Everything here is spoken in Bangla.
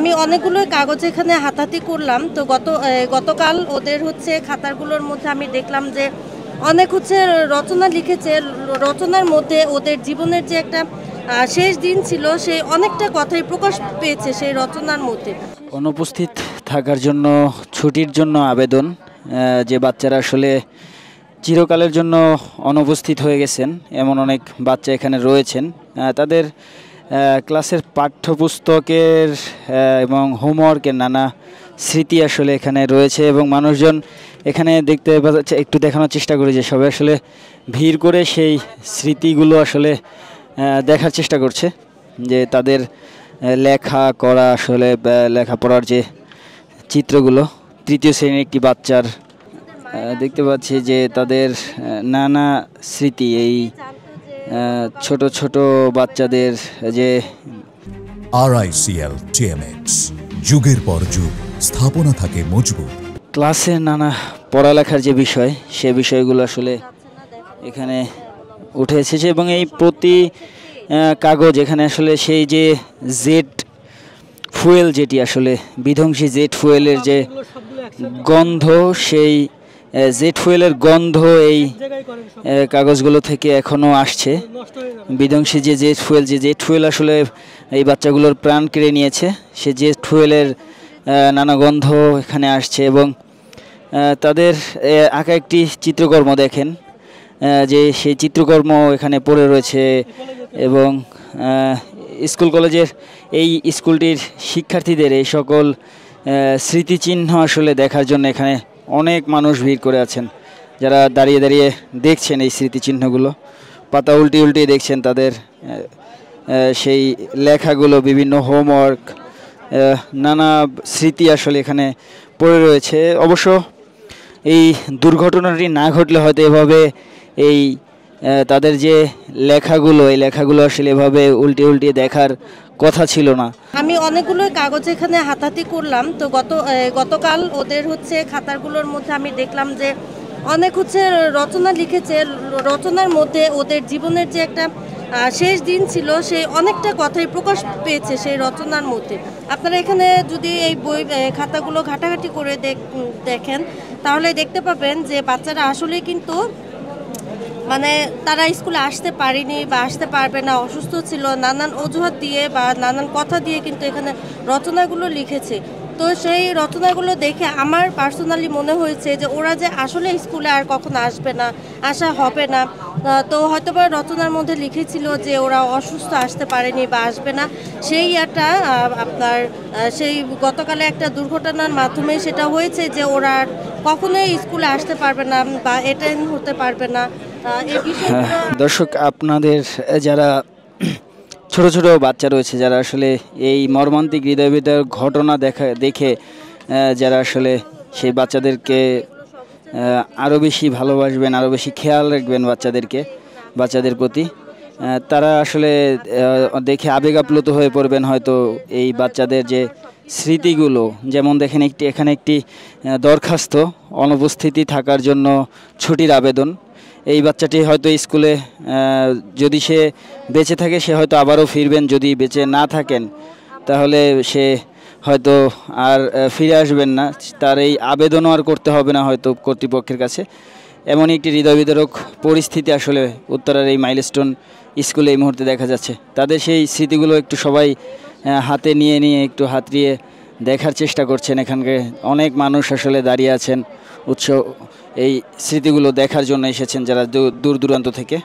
আমি অনেকগুলো কাগজ এখানে হাতাহাতি করলাম। তো গতকাল ওদের হচ্ছে খাতাগুলোর মধ্যে আমি দেখলাম যে অনেক হচ্ছে রচনা লিখেছে। রচনার মধ্যে ওদের জীবনের যে একটা শেষ দিন ছিল, সেই অনেকটা কথাই প্রকাশ পেয়েছে সেই রচনার মধ্যে। অনুপস্থিত থাকার জন্য ছুটির জন্য আবেদন, যে বাচ্চারা আসলে চিরকালের জন্য অনুপস্থিত হয়ে গেছেন এমন অনেক বাচ্চা এখানে রয়েছেন। তাদের ক্লাসের পাঠ্যপুস্তকের এবং হোমওয়ার্কের নানা স্মৃতি আসলে এখানে রয়েছে এবং মানুষজন এখানে দেখতে পাচ্ছে, একটু দেখানোর চেষ্টা করি যে সবাই আসলে ভিড় করে সেই স্মৃতিগুলো আসলে দেখার চেষ্টা করছে, যে তাদের লেখা করা আসলে লেখাপড়ার যে চিত্রগুলো। তৃতীয় শ্রেণীর একটি বাচ্চার দেখতে পাচ্ছি যে তাদের নানা স্মৃতি, এই ছোট ছোট বাচ্চাদের যে RICL TMX যুগের পর যুগ স্থাপনা থাকে মজবুত। ক্লাসের নানা পড়ালেখার যে বিষয়, সে বিষয়গুলো আসলে এখানে উঠে এসেছে এবং এই প্রতি কাগজ এখানে আসলে সেই যে জেট ফুয়েল, যেটি আসলে বিধ্বংসী জেট ফুয়েলের যে গন্ধ, সেই জেট ফুয়েলের গন্ধ এই কাগজগুলো থেকে এখনও আসছে। বিধ্বংসী যে জেট ফুয়েল আসলে এই বাচ্চাগুলোর প্রাণ কেড়ে নিয়েছে, সে জেট ফুয়েলের নানা গন্ধ এখানে আসছে এবং তাদের আঁকা একটি চিত্রকর্ম দেখেন, যে সেই চিত্রকর্ম এখানে পড়ে রয়েছে এবং স্কুল কলেজের এই স্কুলটির শিক্ষার্থীদের এই সকল স্মৃতিচিহ্ন আসলে দেখার জন্য এখানে অনেক মানুষ ভিড় করে আছেন, যারা দাঁড়িয়ে দাঁড়িয়ে দেখছেন এই স্মৃতিচিহ্নগুলো, পাতা উল্টিয়ে দেখছেন তাদের সেই লেখাগুলো, বিভিন্ন হোমওয়ার্ক, নানা স্মৃতি আসলে এখানে পড়ে রয়েছে। অবশ্য এই দুর্ঘটনাটি না ঘটলে হয়তো এভাবে এই তাদের যে লেখাগুলো, এই লেখাগুলো আসলে এভাবে উল্টিয়ে দেখার কথা ছিল না। আমি অনেকগুলো কাগজ এখানে হাতাহাতি করলাম। তো গতকাল ওদের হচ্ছে খাতাগুলোর মধ্যে আমি দেখলাম যে অনেক হচ্ছে রচনা লিখেছে। রচনার মধ্যে ওদের জীবনের যে একটা শেষ দিন ছিল, সেই অনেকটা কথাই প্রকাশ পেয়েছে সেই রচনার মধ্যে। আপনারা এখানে যদি এই বই খাতাগুলো ঘাটাঘাটি করে দেখেন, তাহলে দেখতে পাবেন যে বাচ্চারা আসলে কিন্তু মানে তারা স্কুলে আসতে পারেনি বা আসতে পারবে না, অসুস্থ ছিল, নানান অজুহাত দিয়ে বা নানান কথা দিয়ে কিন্তু এখানে রচনাগুলো লিখেছে। তো সেই রচনাগুলো দেখে আমার পার্সোনালি মনে হয়েছে যে ওরা যে আসলে স্কুলে আর কখনো আসবে না, আসা হবে না। তো হয়তোবা রচনার মধ্যে লিখেছিল যে ওরা অসুস্থ, আসতে পারেনি বা আসবে না। সেই একটা আপনার সেই গতকালে একটা দুর্ঘটনার মাধ্যমে সেটা হয়েছে যে ওরা কখনোই স্কুলে আসতে পারবে না বা অ্যাটেন্ড হতে পারবে না। দর্শক, আপনাদের যারা ছোট ছোট বাচ্চা রয়েছে, যারা আসলে এই মর্মান্তিক হৃদয়বিদারক ঘটনা দেখে যারা আসলে সেই বাচ্চাদেরকে আরও বেশি ভালোবাসবেন, আরও বেশি খেয়াল রাখবেন বাচ্চাদের প্রতি, তারা আসলে দেখে আবেগ আপ্লুত হয়ে পড়বেন হয়তো এই বাচ্চাদের যে স্মৃতিগুলো। যেমন দেখেন এখানে একটি দরখাস্ত, অনুপস্থিতি থাকার জন্য ছুটির আবেদন। এই বাচ্চাটি হয়তো স্কুলে যদি সে বেঁচে থাকে, সে হয়তো আবারও ফিরবেন। যদি বেঁচে না থাকেন, তাহলে সে হয়তো আর ফিরে আসবেন না। তার এই আবেদনও আর করতে হবে না হয়তো কর্তৃপক্ষের কাছে। এমনই একটি হৃদয়বিদারক পরিস্থিতি আসলে উত্তরার এই মাইলস্টোন স্কুলে এই মুহূর্তে দেখা যাচ্ছে। তাদের সেই স্মৃতিগুলো একটু সবাই হাতে নিয়ে একটু হাতড়িয়ে দেখার চেষ্টা করছেন। এখানকার অনেক মানুষ আসলে দাঁড়িয়ে আছেন, এই স্মৃতিগুলো দেখার জন্য এসেছেন, যারা দূর দূরান্ত থেকে।